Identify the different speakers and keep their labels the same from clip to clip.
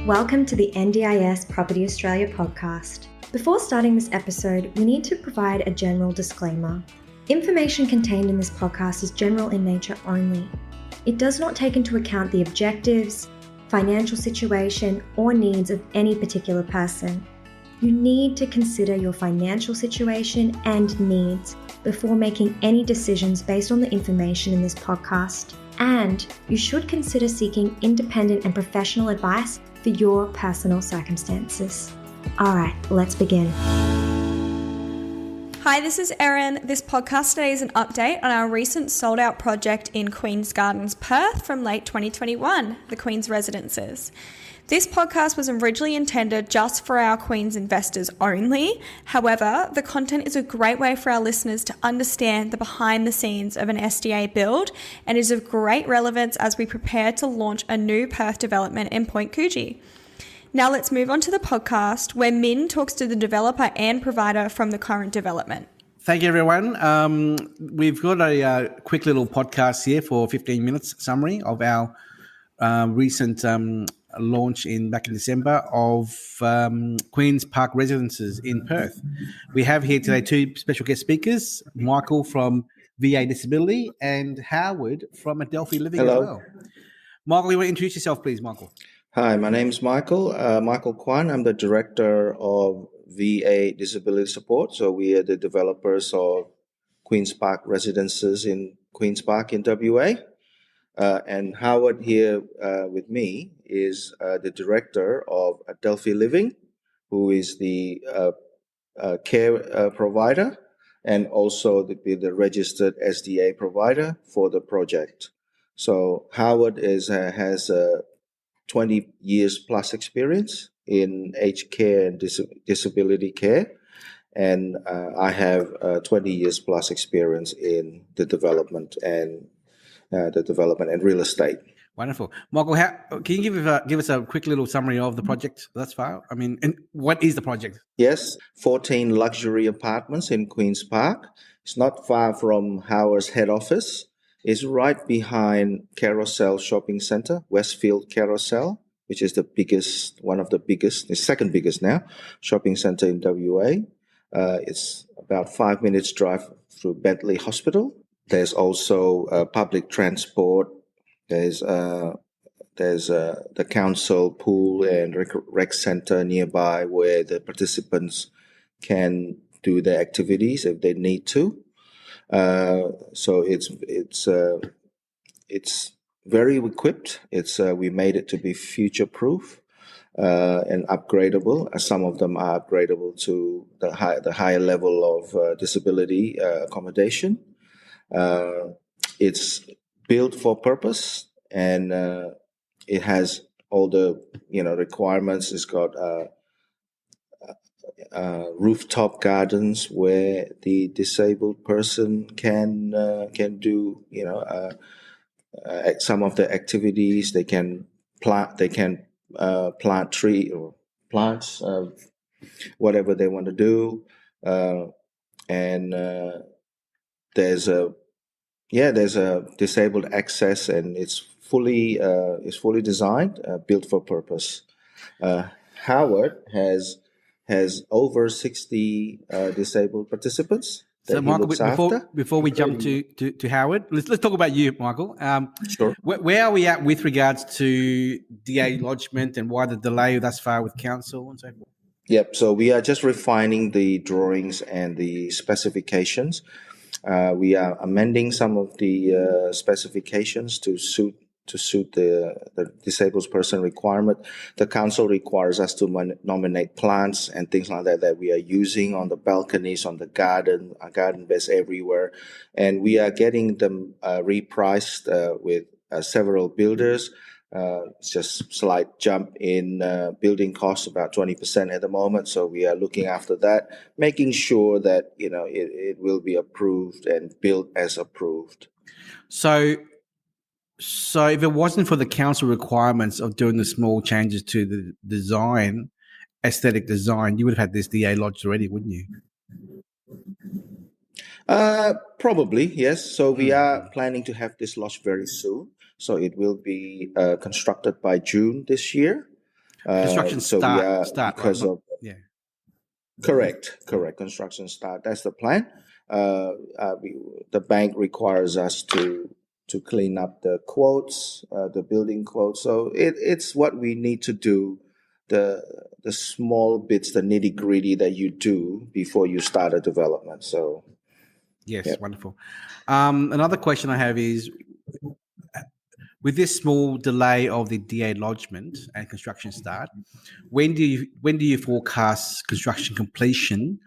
Speaker 1: Welcome to the NDIS Property Australia podcast. Before starting this episode, we need to provide a general disclaimer. Information contained in this podcast is general in nature only. It does not take into account the objectives, financial situation, or needs of any particular person. You need to consider your financial situation and needs before making any decisions based on the information in this podcast. And you should consider seeking independent and professional advice for your personal circumstances. All right, let's begin.
Speaker 2: Hi, this is Erin. This podcast today is an update on our recent sold out project in Queen's Gardens, Perth from late 2021, the Queen's Residences. This podcast was originally intended just for our Queen's investors only. However, the content is a great way for our listeners to understand the behind the scenes of an SDA build and is of great relevance as we prepare to launch a new Perth development in Point Coogee. Now let's move on to the podcast where Min talks to the developer and provider from the current development.
Speaker 3: Thank you, everyone. We've got a quick little podcast here for 15 minutes summary of our recent launch back in December of Queen's Park Residences in Perth. We have here today two special guest speakers, Michael from VA Disability and Howard from Adelphi Living.
Speaker 4: Hello.
Speaker 3: As well. Michael, you want to introduce yourself, please, Michael?
Speaker 4: Hi, my name is Michael. Michael Kwan. I'm the director of VA Disability Support. So we are the developers of Queen's Park Residences in Queen's Park in WA. And Howard here with me is the director of Adelphi Living, who is the care provider and also the registered SDA provider for the project. So Howard has 20 years plus experience in aged care and disability care. And I have 20 years plus experience in the development and real estate.
Speaker 3: Wonderful. Michael, can you give us a quick little summary of the project thus far? I mean, and what is the project?
Speaker 4: Yes, 14 luxury apartments in Queen's Park. It's not far from Howard's head office. It's right behind Carousel Shopping Centre, Westfield Carousel, which is one of the biggest, the second biggest now, shopping centre in WA. It's about 5 minutes drive through Bentley Hospital. There's also public transport. There's the council pool and rec center nearby where the participants can do their activities if they need to. So it's very equipped. We made it to be future proof and upgradable. Some of them are upgradable to the higher level of disability accommodation. It's built for purpose, and it has all the requirements. It's got rooftop gardens where the disabled person can do some of the activities. They can plant tree or plants, whatever they want to do, and there's a disabled access, and it's fully designed, built for purpose. Howard has over 60 disabled participants.
Speaker 3: So, Michael, before we jump to Howard, let's talk about you, Michael.
Speaker 4: Sure.
Speaker 3: Where are we at with regards to DA lodgement and why the delay thus far with council and so forth?
Speaker 4: Yep. So we are just refining the drawings and the specifications. We are amending some of the specifications to suit the disabled person requirement. The council requires us to nominate plants and things like that we are using on the balconies, on the garden beds everywhere. And we are getting them repriced with several builders. It's just slight jump in building costs, about 20% at the moment. So we are looking after that, making sure that it will be approved and built as approved.
Speaker 3: So if it wasn't for the council requirements of doing the small changes to the design, aesthetic design, you would have had this DA lodged already, wouldn't you?
Speaker 4: Probably, yes. So we are planning to have this lodged very soon. So it will be constructed by June this year.
Speaker 3: Construction
Speaker 4: So we are,
Speaker 3: start, right?
Speaker 4: because of
Speaker 3: Yeah.
Speaker 4: correct, construction start. That's the plan. The bank requires us to clean up the quotes, the building quotes. So it's what we need to do, the small bits, the nitty gritty that you do before you start a development. So
Speaker 3: Yes,
Speaker 4: Yep.
Speaker 3: wonderful. Another question I have is, with this small delay of the DA lodgement and construction start, when do you forecast construction completion,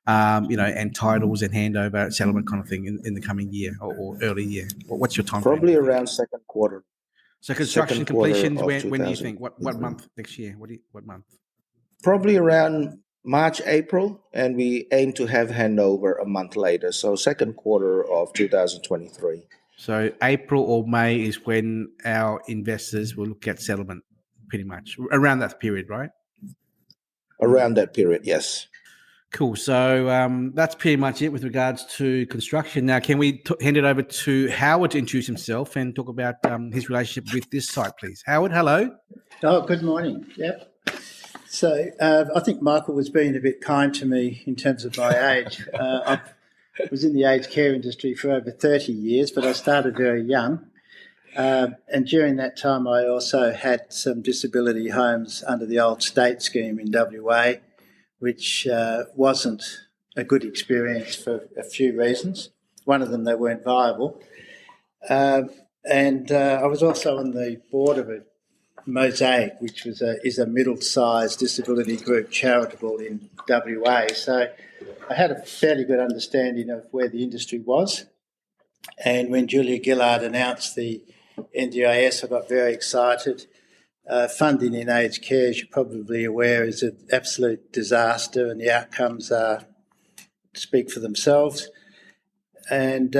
Speaker 3: and titles and handover, settlement kind of thing in the coming year or early year? What's your time frame, do
Speaker 4: probably
Speaker 3: you think?
Speaker 4: around second quarter.
Speaker 3: So construction
Speaker 4: Second quarter
Speaker 3: completions,
Speaker 4: of
Speaker 3: when do you think? What
Speaker 4: 2023.
Speaker 3: month next year? What month?
Speaker 4: Probably around March, April, and we aim to have handover a month later. So second quarter of 2023.
Speaker 3: So April or May is when our investors will look at settlement, pretty much around that period, right?
Speaker 4: Around that period, yes.
Speaker 3: Cool. So that's pretty much it with regards to construction. Now, can we hand it over to Howard to introduce himself and talk about his relationship with this site, please? Howard, hello.
Speaker 5: Oh, good morning. Yep. So I think Michael was being a bit kind to me in terms of my age. I was in the aged care industry for over 30 years, but I started very young. And during that time, I also had some disability homes under the old state scheme in WA, which wasn't a good experience for a few reasons. One of them, they weren't viable. And I was also on the board of a Mosaic, which is a middle-sized disability group charitable in WA. So I had a fairly good understanding of where the industry was. And when Julia Gillard announced the NDIS, I got very excited. Funding in aged care, as you're probably aware, is an absolute disaster, and the outcomes speak for themselves. And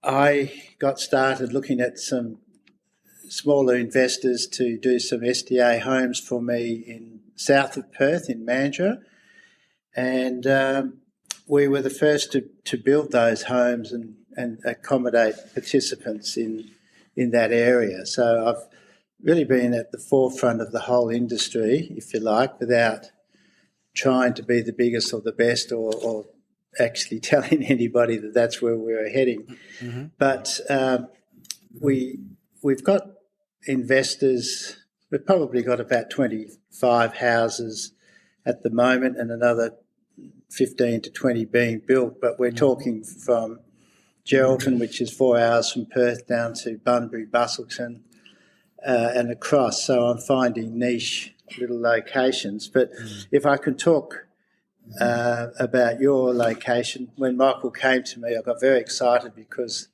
Speaker 5: I got started looking at some smaller investors to do some SDA homes for me in south of Perth in Mandurah. And we were the first to build those homes and accommodate participants in that area. So I've really been at the forefront of the whole industry, if you like, without trying to be the biggest or the best or actually telling anybody that that's where we were heading. Mm-hmm. But we've got investors. We've probably got about 25 houses at the moment and another 15 to 20 being built, but we're talking from Geraldton, which is 4 hours from Perth, down to Bunbury, Busselton, and across. So I'm finding niche little locations. But if I can talk about your location, when Michael came to me, I got very excited because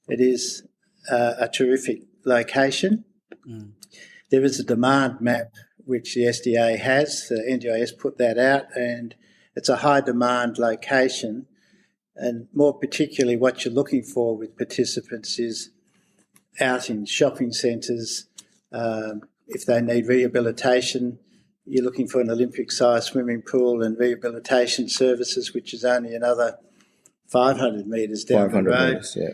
Speaker 5: it is a terrific location. There is a demand map which the SDA has. The NDIS put that out, and it's a high demand location. And more particularly, what you're looking for with participants is out in shopping centres. If they need rehabilitation, you're looking for an Olympic-sized swimming pool and rehabilitation services, which is only another 500 metres down the road.
Speaker 4: 500 metres, yeah.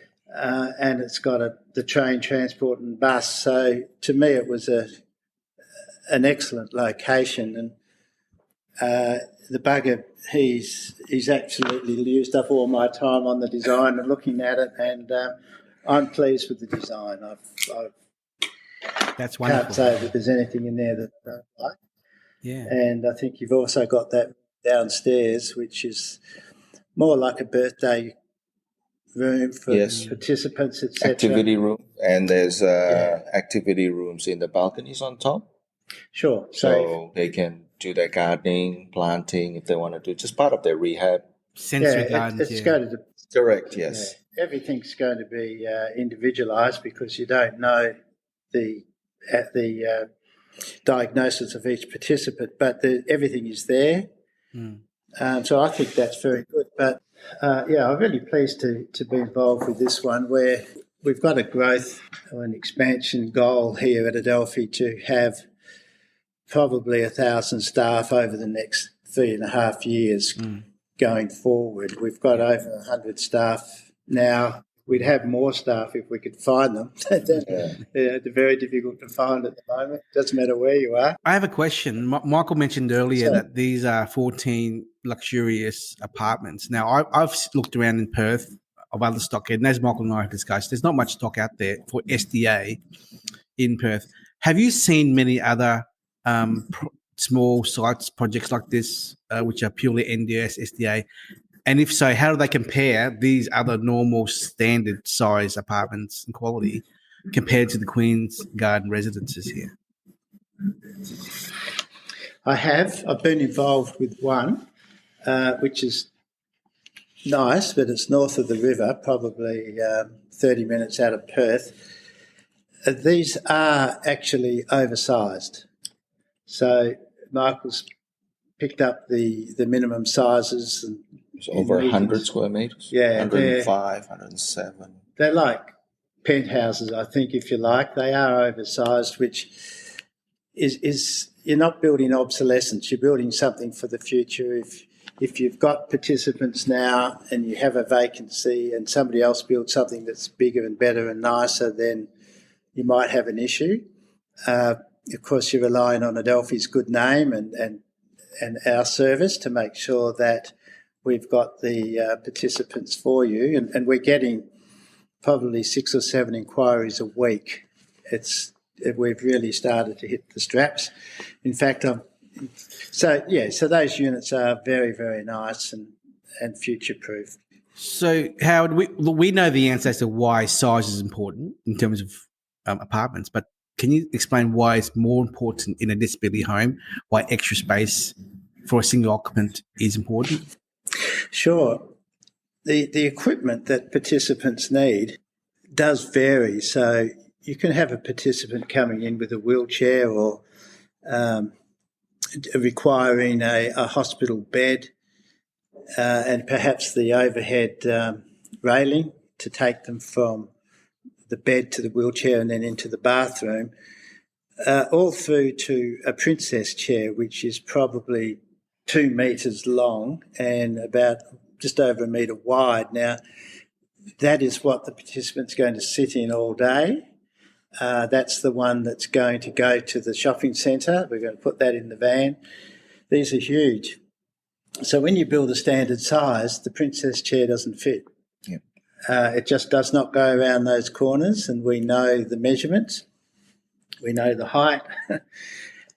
Speaker 5: And it's got the train, transport and bus. So to me it was an excellent location. And the bugger, he's absolutely used up all my time on the design and looking at it, and I'm pleased with the design.
Speaker 3: That's wonderful.
Speaker 5: Can't say that there's anything in there that I don't like.
Speaker 3: Yeah.
Speaker 5: And I think you've also got that downstairs, which is more like a birthday room for participants, etc.
Speaker 4: Activity room, and there's activity rooms in the balconies on top.
Speaker 5: Sure.
Speaker 4: So they can do their gardening, planting, if they want to do, just part of their rehab.
Speaker 3: Sensory gardens,
Speaker 5: it's going to
Speaker 4: correct, yes.
Speaker 5: Yeah, everything's going to be individualised because you don't know the diagnosis of each participant, but everything is there. So I think that's very good. But I'm really pleased to be involved with this one, where we've got a growth or an expansion goal here at Adelphi to have probably 1,000 staff over the next 3.5 years going forward. We've got over 100 staff now. We'd have more staff if we could find them. They're very difficult to find at the moment. Doesn't matter where you are.
Speaker 3: I have a question. Michael mentioned earlier that these are 14 luxurious apartments. Now, I've looked around in Perth of other stock, and as Michael and I have discussed, there's not much stock out there for SDA in Perth. Have you seen many other small sites projects like this, which are purely NDS, SDA? And if so, how do they compare these other normal standard size apartments and quality compared to the Queen's Garden residences here?
Speaker 5: I've been involved with one, which is nice, but it's north of the river, probably 30 minutes out of Perth. These are actually oversized. So Michael's picked up the minimum sizes. And
Speaker 4: it's over 100 square metres?
Speaker 5: Yeah.
Speaker 4: 105, 107.
Speaker 5: They're like penthouses, I think, if you like. They are oversized, which is you're not building obsolescence. You're building something for the future. If you've got participants now and you have a vacancy and somebody else builds something that's bigger and better and nicer, then you might have an issue. Of course, you're relying on Adelphi's good name and our service to make sure that we've got the participants for you. And we're getting probably 6 or 7 inquiries a week. We've really started to hit the straps. In fact, so those units are very, very nice and future-proof.
Speaker 3: So, Howard, we know the answer as to why size is important in terms of apartments, but can you explain why it's more important in a disability home, why extra space for a single occupant is important?
Speaker 5: Sure. The equipment that participants need does vary. So you can have a participant coming in with a wheelchair or requiring a hospital bed and perhaps the overhead railing to take them from the bed to the wheelchair and then into the bathroom, all through to a princess chair, which is probably 2 metres long and about just over a metre wide. Now, that is what the participant's going to sit in all day. That's the one that's going to go to the shopping centre. We're going to put that in the van. These are huge. So when you build a standard size, the princess chair doesn't fit.
Speaker 4: Yep.
Speaker 5: It just does not go around those corners, and we know the measurements. We know the height.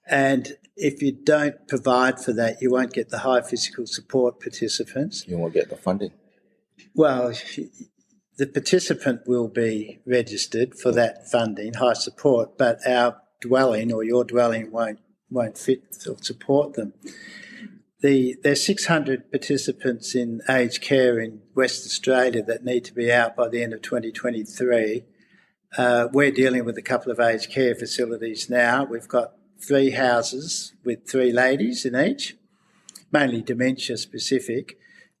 Speaker 5: And if you don't provide for that, you won't get the high physical support participants.
Speaker 4: You won't get the funding.
Speaker 5: Well, the participant will be registered for that funding, high support, but our dwelling or your dwelling won't fit or support them. There's 600 participants in aged care in West Australia that need to be out by the end of 2023. We're dealing with a couple of aged care facilities now. We've got 3 houses with 3 ladies in each, mainly dementia specific,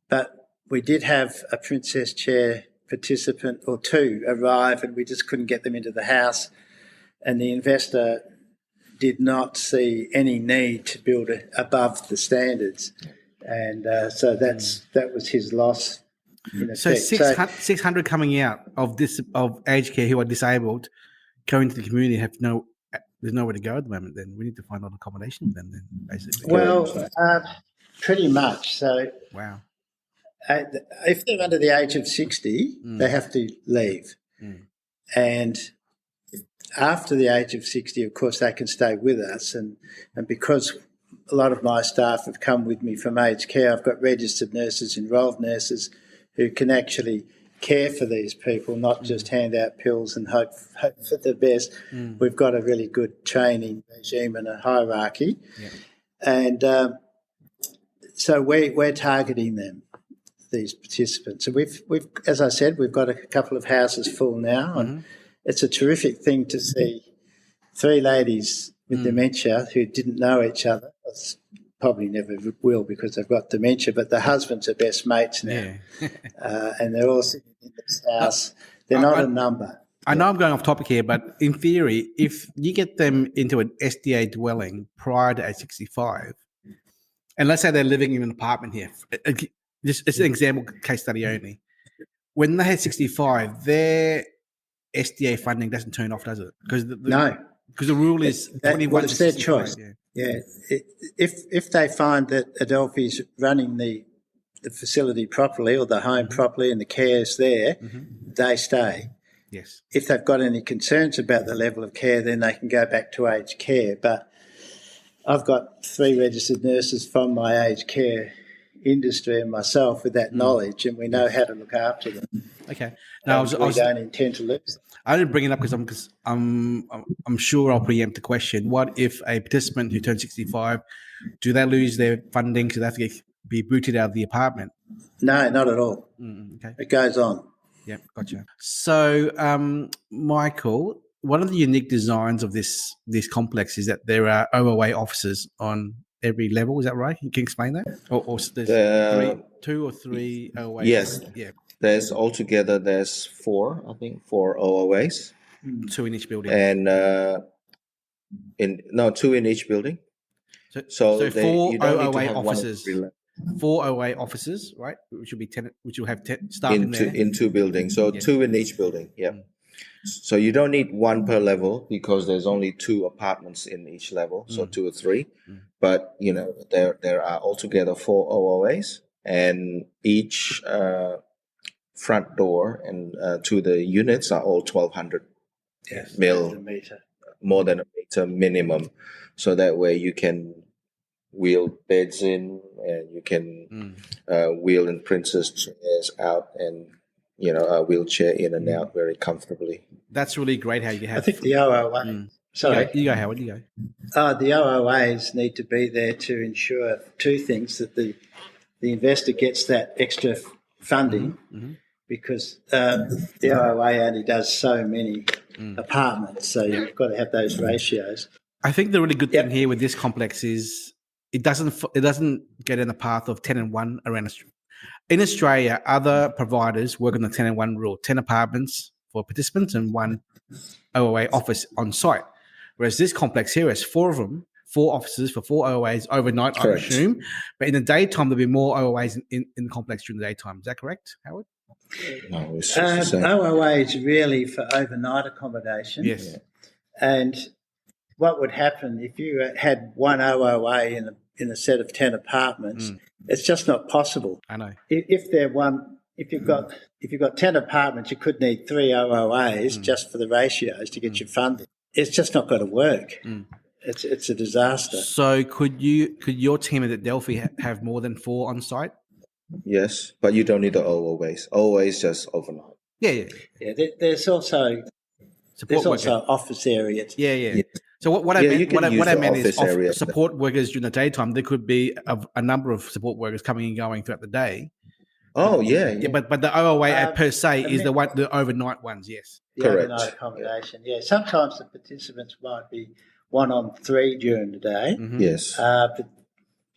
Speaker 5: but we did have a princess chair participant or 2 arrive and we just couldn't get them into the house, and the investor did not see any need to build it above the standards, and so that was his loss.
Speaker 3: So 600 coming out of aged care who are disabled, going to the community there's nowhere to go at the moment. Then we need to find an accommodation for them. Then basically,
Speaker 5: well, pretty much. So
Speaker 3: wow.
Speaker 5: If they're under the age of 60, they have to leave, and after the age of 60, of course, they can stay with us. And because a lot of my staff have come with me from aged care, I've got registered nurses, enrolled nurses who can actually care for these people, not just hand out pills and hope for the best. We've got a really good training regime and a hierarchy. Yeah. And so we're targeting them, these participants. So we've, as I said, we've got a couple of houses full now, and it's a terrific thing to see 3 ladies with dementia who didn't know each other. That's probably never will because they've got dementia, but the husbands are best mates now. Yeah. And they're all sitting in this house. They're not a number.
Speaker 3: I know I'm going off topic here, but in theory, if you get them into an SDA dwelling prior to age 65, and let's say they're living in an apartment here, just it's an example case study only, when they hit 65, their SDA funding doesn't turn off, does it? Because
Speaker 5: No.
Speaker 3: because the rule is 21
Speaker 5: it's
Speaker 3: to
Speaker 5: their
Speaker 3: 65.
Speaker 5: choice.
Speaker 3: Yeah.
Speaker 5: If they find that Adelphi's running the facility properly or the home properly and the care's there, they stay.
Speaker 3: Yes.
Speaker 5: If they've got any concerns about the level of care, then they can go back to aged care. But I've got 3 registered nurses from my aged care industry and myself with that knowledge, and we know how to look after them.
Speaker 3: Okay. Now,
Speaker 5: We don't intend to lose them.
Speaker 3: I didn't bring it up because I'm sure I'll preempt the question. What if a participant who turns 65, do they lose their funding because they have to be booted out of the apartment?
Speaker 5: No, not at all.
Speaker 3: Okay.
Speaker 5: It goes on.
Speaker 3: Yeah, gotcha. So, Michael, one of the unique designs of this complex is that there are OOA offices on every level. Is that right? You can explain that? Or there's 2 or 3 OOAs?
Speaker 4: Yes.
Speaker 3: Yeah.
Speaker 4: There's 4, I think, 4 OOAs.
Speaker 3: 2 in each building.
Speaker 4: And 2 in each building.
Speaker 3: So 4
Speaker 4: you don't need to
Speaker 3: OOA
Speaker 4: have one
Speaker 3: offices.
Speaker 4: on every level.
Speaker 3: 4 OOA offices, right? Which will be tenant, which will have staff in there.
Speaker 4: In 2 buildings. So 2 in each building. Yeah. So you don't need 1 per level because there's only 2 apartments in each level, so 2 or 3. But there are altogether 4 OOAs, and each front door and to the units are all 1,200 mil, more than a meter minimum. So that way you can wheel beds in, and you can wheel in princess chairs out, and a wheelchair in and out very comfortably.
Speaker 3: That's really great how you have.
Speaker 5: I think the OOA. Sorry.
Speaker 3: You go, Howard. You go.
Speaker 5: The OOAs need to be there to ensure 2 things: that the investor gets that extra funding, because the OOA only does so many apartments, so you've got to have those ratios.
Speaker 3: I think the really good thing here with this complex is it doesn't get in the path of 10 and 1 around Australia. In Australia, other providers work on the 10 and 1 rule: 10 apartments for participants and 1 OOA office on site. Whereas this complex here has 4 of them, 4 offices for 4 OOAs overnight, I assume. But in the daytime, there'll be more OOAs in the complex during the daytime. Is that correct, Howard?
Speaker 4: No, it's the same.
Speaker 5: OOA is really for overnight accommodation.
Speaker 3: Yes.
Speaker 5: And what would happen if you had 1 OOA in a set of 10 apartments? It's just not possible.
Speaker 3: I know.
Speaker 5: If you've got 10 apartments, you could need 3 OOAs just for the ratios to get your funding. It's just not going to work. It's a disaster.
Speaker 3: So could your team at Adelphi have more than 4 on site?
Speaker 4: Yes, but you don't need the OOAs. OOAs just overnight.
Speaker 3: Yeah.
Speaker 5: There's also office areas.
Speaker 3: Yeah. So what I meant is support workers during the daytime. There could be a number of support workers coming and going throughout the day.
Speaker 4: Oh, yeah.
Speaker 3: But the OOA per se is the overnight ones. Yes,
Speaker 5: the
Speaker 4: correct.
Speaker 5: Overnight accommodation. Yeah, sometimes the participants might be 1 on 3 during the day.
Speaker 4: Yes.
Speaker 5: But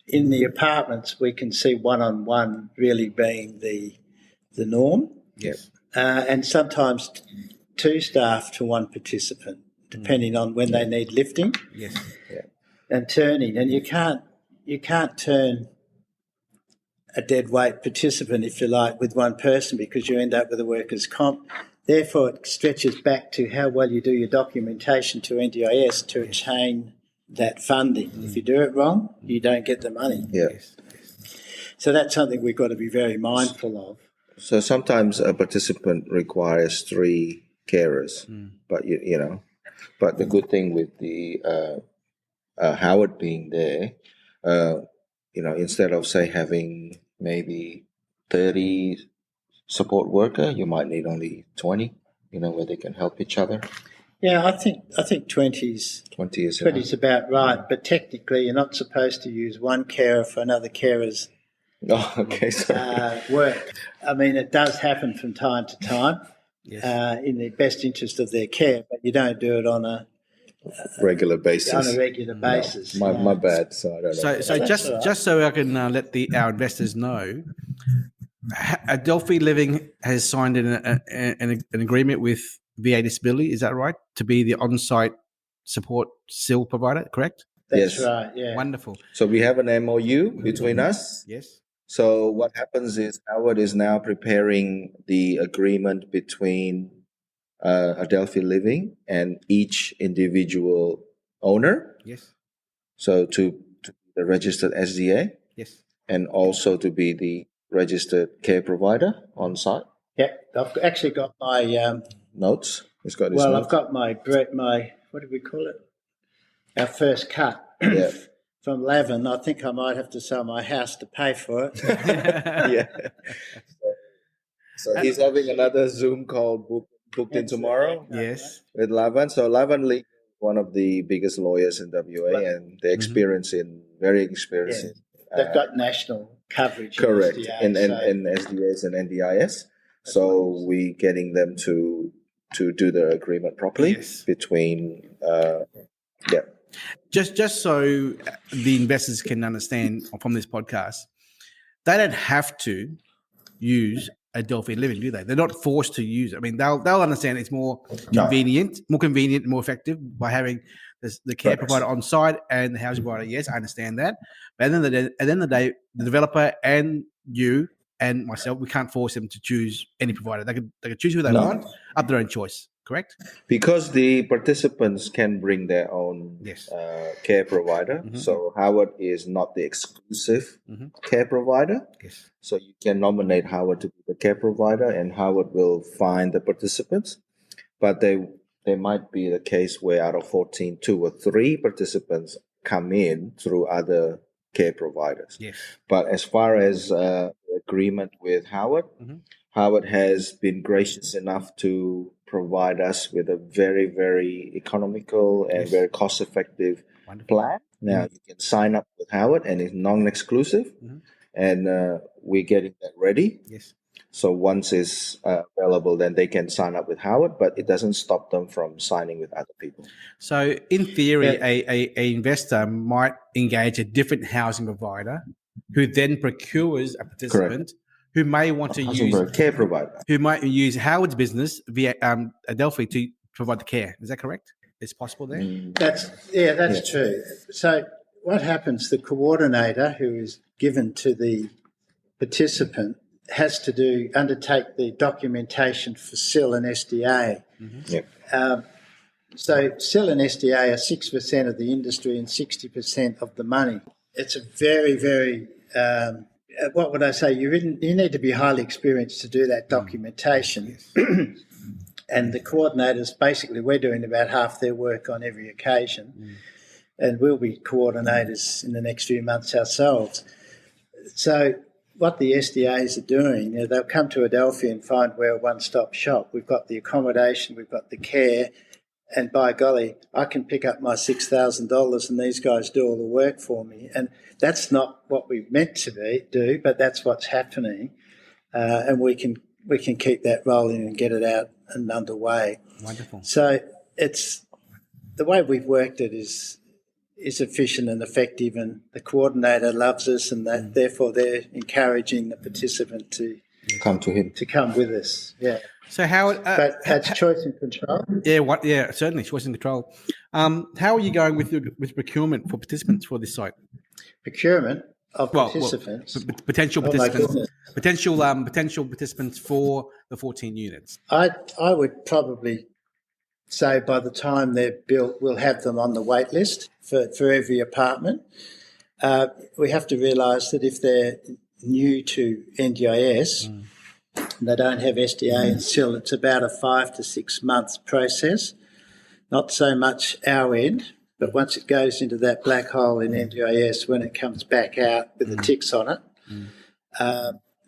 Speaker 5: in the apartments, we can see 1-on-1 really being the norm.
Speaker 3: Yes.
Speaker 5: And sometimes 2 staff to 1 participant, depending on when they need lifting.
Speaker 3: Yes.
Speaker 5: And turning. And you can't turn a dead weight participant, if you like, with 1 person, because you end up with a workers' comp. Therefore, it stretches back to how well you do your documentation to NDIS to obtain that funding. If you do it wrong, you don't get the money.
Speaker 4: Yeah.
Speaker 5: So that's something we've got to be very mindful of.
Speaker 4: So sometimes a participant requires 3 carers, but but the good thing with the Howard being there, instead of say having maybe 30 support worker, you might need only 20, where they can help each other.
Speaker 5: Yeah, I think 20 is about right, but technically you're not supposed to use 1 carer for another carer's work. I mean, it does happen from time to time in the best interest of their care, but you don't do it on a
Speaker 4: regular basis.
Speaker 5: No,
Speaker 4: my bad. So I don't know.
Speaker 3: So just so I can let our investors know, Adelphi Living has signed an agreement with VA Disability. Is that right? To be the on-site support SIL provider, correct?
Speaker 5: That's right. Yeah.
Speaker 3: Wonderful.
Speaker 4: So we have an MOU between us.
Speaker 3: Yes.
Speaker 4: So what happens is Howard is now preparing the agreement between Adelphi Living and each individual owner.
Speaker 3: Yes.
Speaker 4: So to be the registered SDA
Speaker 3: Yes.
Speaker 4: and also to be the registered care provider on site.
Speaker 5: Yeah, I've actually got my
Speaker 4: Notes. He's got his
Speaker 5: well,
Speaker 4: notes.
Speaker 5: I've got my what do we call it? Our first cut
Speaker 4: Yeah.
Speaker 5: from Lavin. I think I might have to sell my house to pay for it.
Speaker 4: Yeah. So he's having another Zoom call booked in tomorrow
Speaker 3: Yes.
Speaker 4: with Lavan. So Lavan Lee, one of the biggest lawyers in WA, and they're very experienced.
Speaker 5: Yeah.
Speaker 4: In,
Speaker 5: They've got national coverage.
Speaker 4: correct,
Speaker 5: in SDA,
Speaker 4: in
Speaker 5: so
Speaker 4: SDAs and NDIS. So we're getting them to do the agreement properly
Speaker 3: Yes.
Speaker 4: between.
Speaker 3: Just so the investors can understand from this podcast, they don't have to use Adelphi Living, do they? They're not forced to use it. I mean, they'll understand it's more convenient, more effective by having the care provider on site and the housing provider. Yes, I understand that. But at the end of the day, the developer and you and myself, we can't force them to choose any provider. They could choose who they want, up their own choice. Correct?
Speaker 4: Because the participants can bring their own care provider. So Howard is not the exclusive care provider.
Speaker 3: Yes.
Speaker 4: So you can nominate Howard to be the care provider, and Howard will find the participants. But there might be the case where out of 14, 2 or 3 participants come in through other care providers.
Speaker 3: Yes.
Speaker 4: But as far as the agreement with Howard, Howard has been gracious enough to provide us with a very, very economical and very cost-effective plan. Now, you can sign up with Howard, and it's non-exclusive, and we're getting that ready.
Speaker 3: Yes.
Speaker 4: So once it's available, then they can sign up with Howard, but it doesn't stop them from signing with other people.
Speaker 3: So in theory, a investor might engage a different housing provider who then procures a participant who may want to use
Speaker 4: a care provider,
Speaker 3: who might use Howard's business via Adelphi to provide the care. Is that correct? It's possible there.
Speaker 5: That's true. So what happens? The coordinator who is given to the participant has to undertake the documentation for SIL and SDA. So SIL and SDA are 6% of the industry and 60% of the money. It's a very, very what would I say? You need to be highly experienced to do that documentation. And the coordinators, basically, we're doing about half their work on every occasion. And we'll be coordinators in the next few months ourselves. So what the SDAs are doing, they'll come to Adelphi and find we're a one-stop shop. We've got the accommodation, we've got the care, and by golly, I can pick up my $6,000 and these guys do all the work for me. And that's not what we meant to do, but that's what's happening. And we can keep that rolling and get it out and underway.
Speaker 3: Wonderful.
Speaker 5: So it's the way we've worked it is efficient and effective, and the coordinator loves us, and that therefore they're encouraging the participant to
Speaker 4: come to him,
Speaker 5: to come with us. Yeah.
Speaker 3: So how?
Speaker 5: But that's choice and control.
Speaker 3: Yeah, certainly choice and control. How are you going with procurement for participants for this site?
Speaker 5: Procurement of participants,
Speaker 3: potential participants, potential participants for the 14 units.
Speaker 5: I would probably say by the time they're built, we'll have them on the wait list for every apartment. We have to realise that if they're new to NDIS and they don't have SDA and SIL, it's about a 5 to 6 months process. Not so much our end, but once it goes into that black hole in NDIS, when it comes back out with the ticks on it,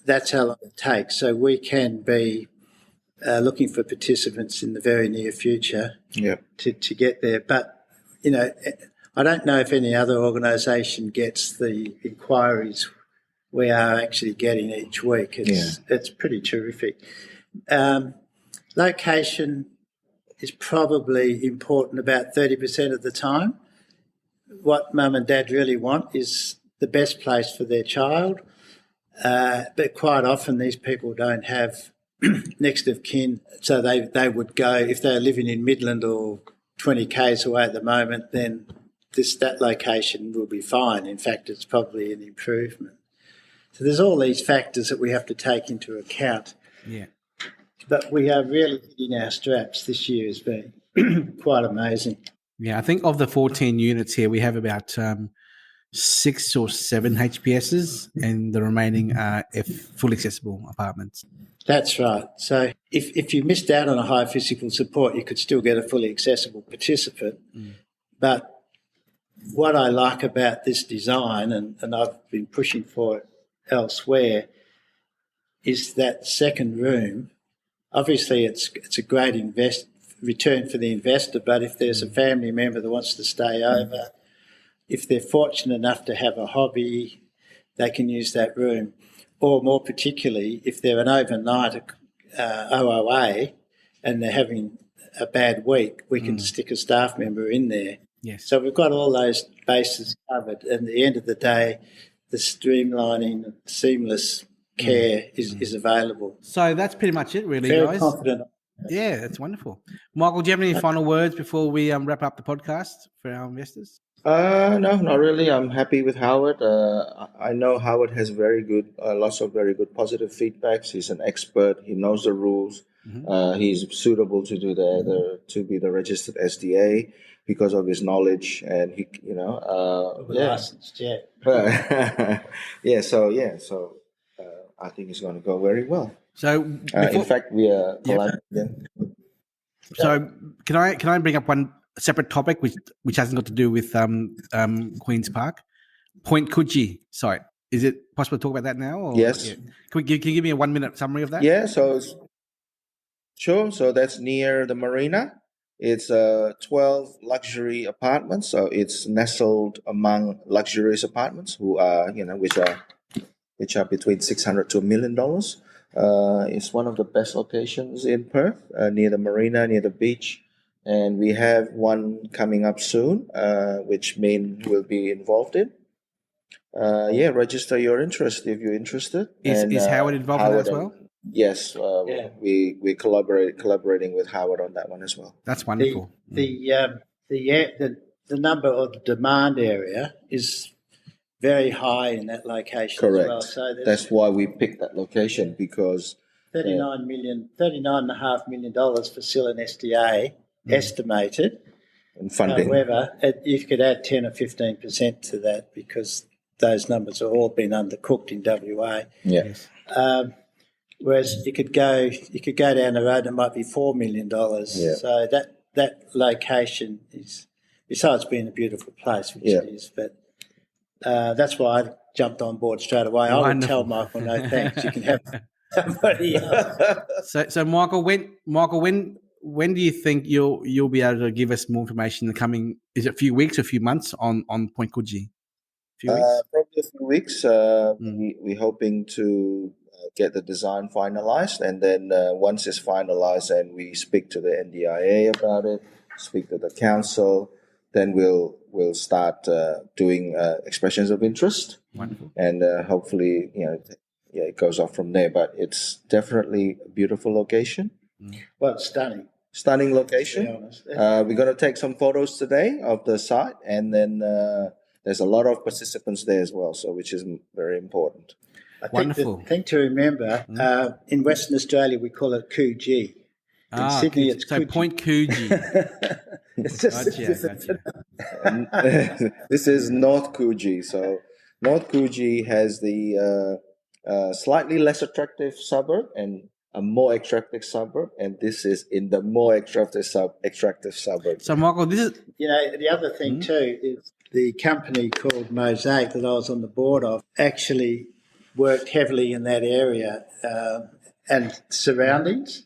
Speaker 5: that's how long it takes. So we can be looking for participants in the very near future to get there. But, I don't know if any other organisation gets the inquiries we are actually getting each week. It's pretty terrific. Location is probably important about 30% of the time. What mum and dad really want is the best place for their child. But quite often these people don't have next of kin, so they would go, if they're living in Midland or 20 k's away at the moment, then that location will be fine. In fact, it's probably an improvement. So there's all these factors that we have to take into account.
Speaker 3: Yeah.
Speaker 5: But we are really hitting our straps. This year has been quite amazing.
Speaker 3: Yeah, I think of the 14 units here, we have about 6 or 7 HPSs, and the remaining are fully accessible apartments.
Speaker 5: That's right. So if you missed out on a high physical support, you could still get a fully accessible participant. But what I like about this design, and I've been pushing for it elsewhere, is that second room. Obviously, it's a great return for the investor, but if there's a family member that wants to stay over, if they're fortunate enough to have a hobby, they can use that room. Or more particularly, if they're an overnight OOA and they're having a bad week, we can stick a staff member in there.
Speaker 3: Yes.
Speaker 5: So we've got all those bases covered. And at the end of the day, the streamlining, seamless care is available.
Speaker 3: So that's pretty much it, really,
Speaker 5: Very
Speaker 3: guys.
Speaker 5: confident.
Speaker 3: Yeah, that's wonderful. Michael, do you have any final words before we wrap up the podcast for our investors?
Speaker 4: No, not really. I'm happy with Howard. I know Howard has lots of very good positive feedbacks. He's an expert. He knows the rules. He's suitable to to be the registered SDA because of his knowledge, and he,
Speaker 5: Licensed, yeah.
Speaker 4: So I think it's going to go very well.
Speaker 3: So,
Speaker 4: in fact, we are collaborating.
Speaker 3: So, can I bring up one separate topic which hasn't got to do with Queen's Park? Point Coogee site. Is it possible to talk about that now? Or,
Speaker 4: yes.
Speaker 3: Yeah. Can you give me a 1 minute summary of that?
Speaker 4: Yeah. Sure. So that's near the marina. It's 12 luxury apartments. So it's nestled among luxurious apartments which are between $600 to $1 million. It's one of the best locations in Perth, near the marina, near the beach. And we have one coming up soon, which Min will be involved in. Register your interest if you're interested.
Speaker 3: Is Howard involved in that as well?
Speaker 4: Yes, we collaborating with Howard on that one as well.
Speaker 3: That's wonderful.
Speaker 5: The number of the demand area is very high in that location.
Speaker 4: Correct.
Speaker 5: As well. So
Speaker 4: that's why we picked that location, because
Speaker 5: $39.5 million for SIL and SDA estimated.
Speaker 4: And funding.
Speaker 5: However, you could add 10 or 15% to that because those numbers have all been undercooked in WA.
Speaker 4: Yes.
Speaker 5: Whereas you could go down the road and it might be $4 million.
Speaker 4: Yeah.
Speaker 5: So that location is, besides being a beautiful place, which it is, but that's why I jumped on board straight away. I would tell Michael, no thanks, you can have somebody else.
Speaker 3: So Michael, when do you think you'll be able to give us more information in the coming? Is it a few weeks or a few months on Point Coogee? Few weeks?
Speaker 4: Probably a few weeks. We're hoping to get the design finalized, and then once it's finalized and we speak to the NDIA about it, speak to the council, then we'll start doing expressions of interest.
Speaker 3: Wonderful.
Speaker 4: And hopefully, it goes off from there. But it's definitely a beautiful location.
Speaker 5: Well, it's stunning.
Speaker 4: Stunning location.
Speaker 5: To be honest.
Speaker 4: We're going to take some photos today of the site, and then there's a lot of participants there as well, so which is very important.
Speaker 5: I think
Speaker 3: Wonderful.
Speaker 5: the thing to remember, in Western Australia we call it Coogee. In Sydney it's
Speaker 3: so
Speaker 5: Coogee.
Speaker 3: Point Coogee.
Speaker 5: It's just
Speaker 3: Gotcha.
Speaker 4: This is North Coogee. So North Coogee has the slightly less attractive suburb and a more attractive suburb, and this is in the more attractive suburb.
Speaker 3: So Michael, this is
Speaker 5: the other thing too is the company called Mosaic that I was on the board of actually worked heavily in that area and surroundings,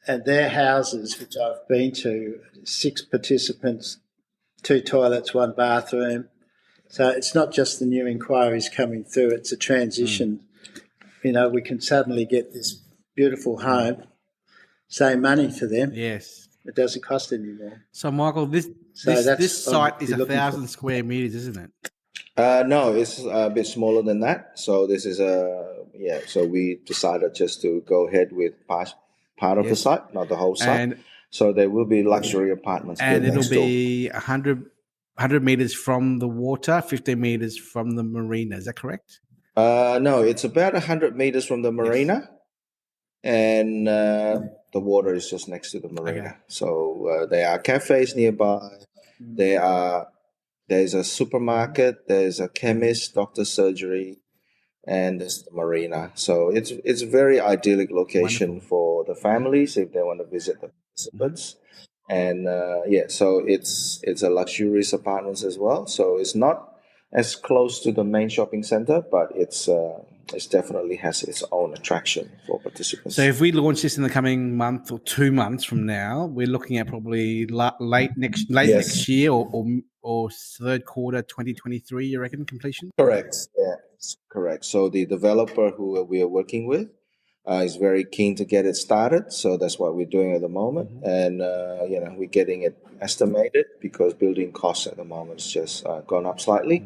Speaker 5: and their houses, which I've been to, 6 participants, 2 toilets, 1 bathroom. So it's not just the new inquiries coming through, it's a transition. We can suddenly get this beautiful home, save money for them.
Speaker 3: yes.
Speaker 5: It doesn't cost any more.
Speaker 3: So Michael, this site is 1,000 square meters, isn't it?
Speaker 4: No, it's a bit smaller than that. So this is so we decided just to go ahead with part of the site, not the whole site.
Speaker 3: And,
Speaker 4: so there will be luxury apartments.
Speaker 3: and it'll be 100 meters from the water, 15 meters from the marina. Is that correct?
Speaker 4: No, it's about 100 meters from the marina, and the water is just next to the marina.
Speaker 3: Okay.
Speaker 4: So there are cafes nearby. There's a supermarket. There's a chemist, doctor's surgery, and there's the marina. So it's a very idyllic location
Speaker 3: Wonderful.
Speaker 4: for the families if they want to visit the participants. And so it's a luxurious apartments as well. So it's not as close to the main shopping center, but it's definitely has its own attraction for participants.
Speaker 3: So if we launch this in the coming month or 2 months from now, we're looking at probably late next year or third quarter 2023. You reckon completion?
Speaker 4: Correct. Yeah, correct. So the developer who we are working with is very keen to get it started. So that's what we're doing at the moment, and we're getting it estimated because building costs at the moment has just gone up slightly.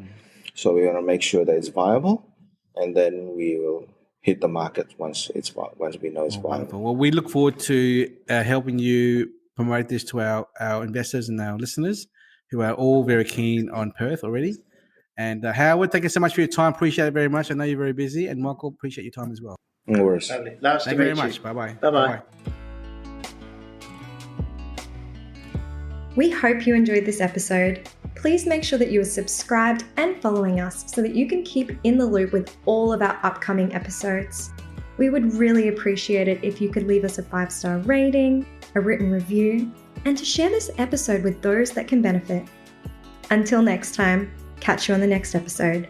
Speaker 4: So we want to make sure that it's viable, and then we will hit the market once we know it's viable.
Speaker 3: Wonderful. Well, we look forward to helping you promote this to our investors and our listeners who are all very keen on Perth already. And Howard, thank you so much for your time. Appreciate it very much. I know you're very busy. And Michael, appreciate your time as well.
Speaker 4: No worries.
Speaker 5: Lovely. Nice
Speaker 3: Thank
Speaker 5: to
Speaker 3: you
Speaker 5: meet
Speaker 3: very
Speaker 5: you.
Speaker 3: much. Bye-bye.
Speaker 5: Bye-bye.
Speaker 1: We hope you enjoyed this episode. Please make sure that you are subscribed and following us so that you can keep in the loop with all of our upcoming episodes. We would really appreciate it if you could leave us a 5-star rating, a written review, and to share this episode with those that can benefit. Until next time, catch you on the next episode.